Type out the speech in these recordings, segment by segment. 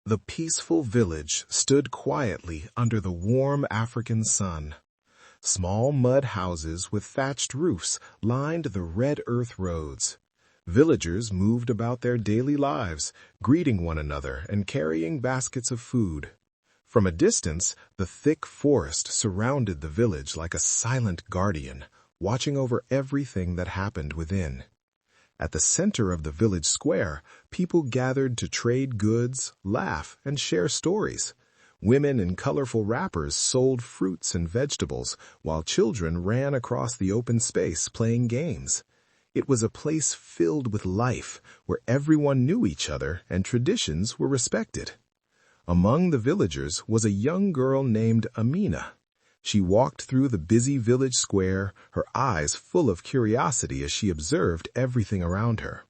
The peaceful village stood quietly under the warm African sun. Small mud houses with thatched roofs lined the red earth roads. Villagers moved about their daily lives, greeting one another and carrying baskets of food. From a distance, the thick forest surrounded the village like a silent guardian, watching over everything that happened within. At the center of the village square, people gathered to trade goods, laugh, and share stories. Women in colorful wrappers sold fruits and vegetables, while children ran across the open space playing games. It was a place filled with life, where everyone knew each other and traditions were respected. Among the villagers was a young girl named Amina. She walked through the busy village square, her eyes full of curiosity as she observed everything around her.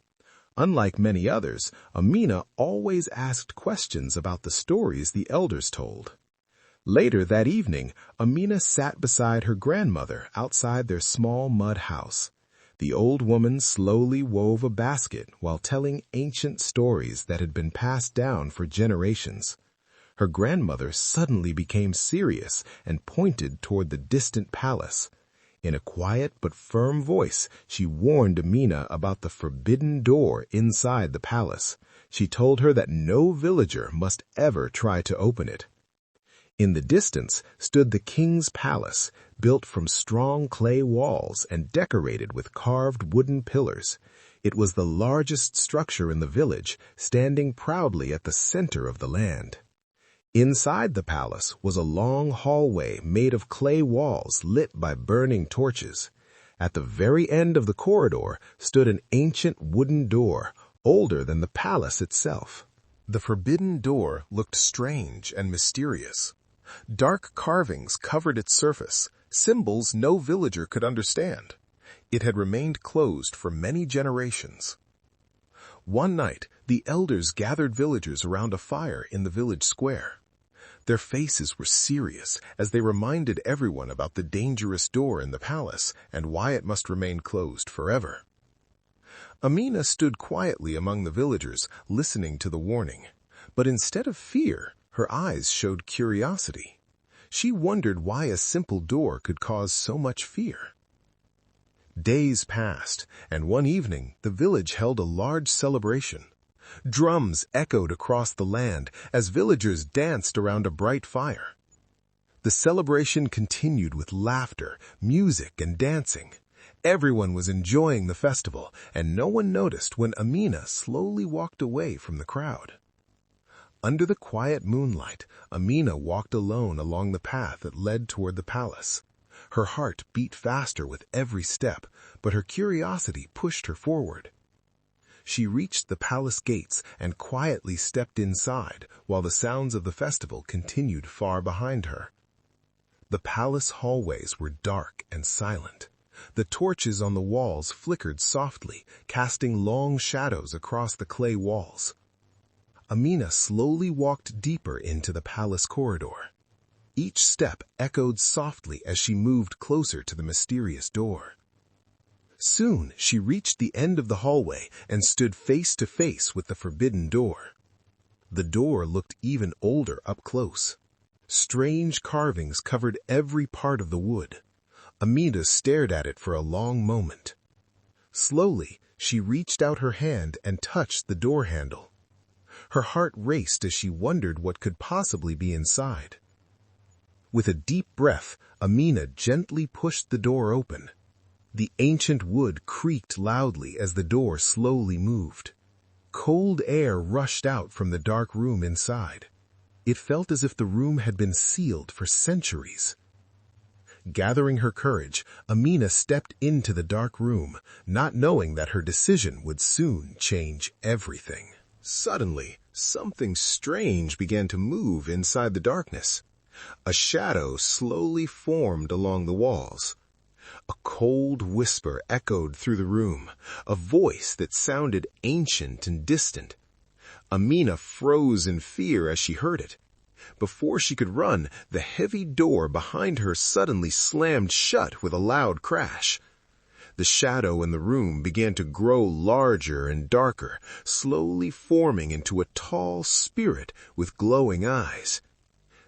Unlike many others, Amina always asked questions about the stories the elders told. Later that evening, Amina sat beside her grandmother outside their small mud house. The old woman slowly wove a basket while telling ancient stories that had been passed down for generations. Her grandmother suddenly became serious and pointed toward the distant palace. In a quiet but firm voice, she warned Amina about the forbidden door inside the palace. She told her that no villager must ever try to open it. In the distance stood the king's palace, built from strong clay walls and decorated with carved wooden pillars. It was the largest structure in the village, standing proudly at the center of the land. Inside the palace was a long hallway made of clay walls lit by burning torches. At the very end of the corridor stood an ancient wooden door, older than the palace itself. The forbidden door looked strange and mysterious. Dark carvings covered its surface, symbols no villager could understand. It had remained closed for many generations. One night, the elders gathered villagers around a fire in the village square. Their faces were serious as they reminded everyone about the dangerous door in the palace and why it must remain closed forever. Amina stood quietly among the villagers, listening to the warning. But instead of fear, her eyes showed curiosity. She wondered why a simple door could cause so much fear. Days passed, and one evening the village held a large celebration. Drums echoed across the land as villagers danced around a bright fire. The celebration continued with laughter, music, and dancing. Everyone was enjoying the festival, and no one noticed when Amina slowly walked away from the crowd. Under the quiet moonlight, Amina walked alone along the path that led toward the palace. Her heart beat faster with every step, but her curiosity pushed her forward. She reached the palace gates and quietly stepped inside, while the sounds of the festival continued far behind her. The palace hallways were dark and silent. The torches on the walls flickered softly, casting long shadows across the clay walls. Amina slowly walked deeper into the palace corridor. Each step echoed softly as she moved closer to the mysterious door. Soon she reached the end of the hallway and stood face to face with the forbidden door. The door looked even older up close. Strange carvings covered every part of the wood. Amina stared at it for a long moment. Slowly, she reached out her hand and touched the door handle. Her heart raced as she wondered what could possibly be inside. With a deep breath, Amina gently pushed the door open. The ancient wood creaked loudly as the door slowly moved. Cold air rushed out from the dark room inside. It felt as if the room had been sealed for centuries. Gathering her courage, Amina stepped into the dark room, not knowing that her decision would soon change everything. Suddenly, something strange began to move inside the darkness. A shadow slowly formed along the walls. A cold whisper echoed through the room, a voice that sounded ancient and distant. Amina froze in fear as she heard it. Before she could run, the heavy door behind her suddenly slammed shut with a loud crash. The shadow in the room began to grow larger and darker, slowly forming into a tall spirit with glowing eyes.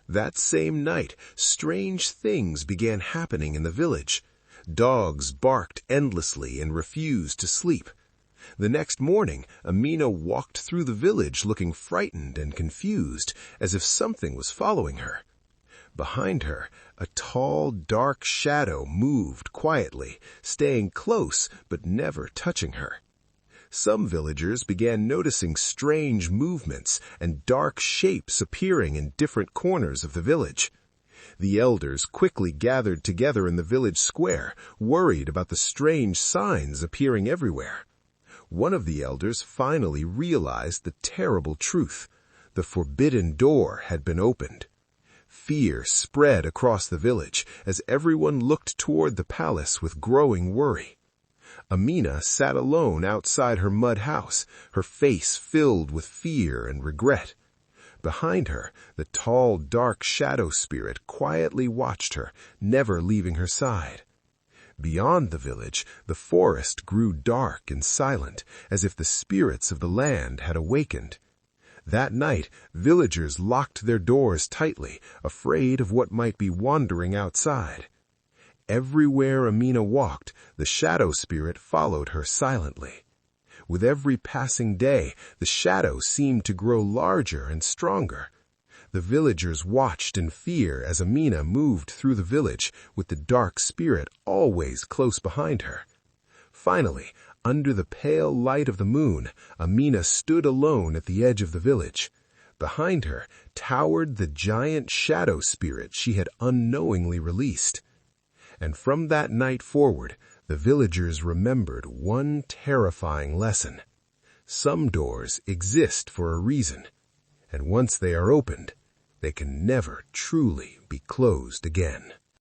That same night, strange things began happening in the village. Dogs barked endlessly and refused to sleep. The next morning, Amina walked through the village looking frightened and confused, as if something was following her. Behind her, a tall, dark shadow moved quietly, staying close but never touching her. Some villagers began noticing strange movements and dark shapes appearing in different corners of the village. The elders quickly gathered together in the village square, worried about the strange signs appearing everywhere. One of the elders finally realized the terrible truth. The forbidden door had been opened. Fear spread across the village as everyone looked toward the palace with growing worry. Amina sat alone outside her mud house, her face filled with fear and regret. Behind her, the tall, dark shadow spirit quietly watched her, never leaving her side. Beyond the village, the forest grew dark and silent, as if the spirits of the land had awakened. That night, villagers locked their doors tightly, afraid of what might be wandering outside. Everywhere Amina walked, the shadow spirit followed her silently. With every passing day, the shadow seemed to grow larger and stronger. The villagers watched in fear as Amina moved through the village, with the dark spirit always close behind her. Finally, under the pale light of the moon, Amina stood alone at the edge of the village. Behind her towered the giant shadow spirit she had unknowingly released. And from that night forward, the villagers remembered one terrifying lesson. Some doors exist for a reason, and once they are opened, they can never truly be closed again.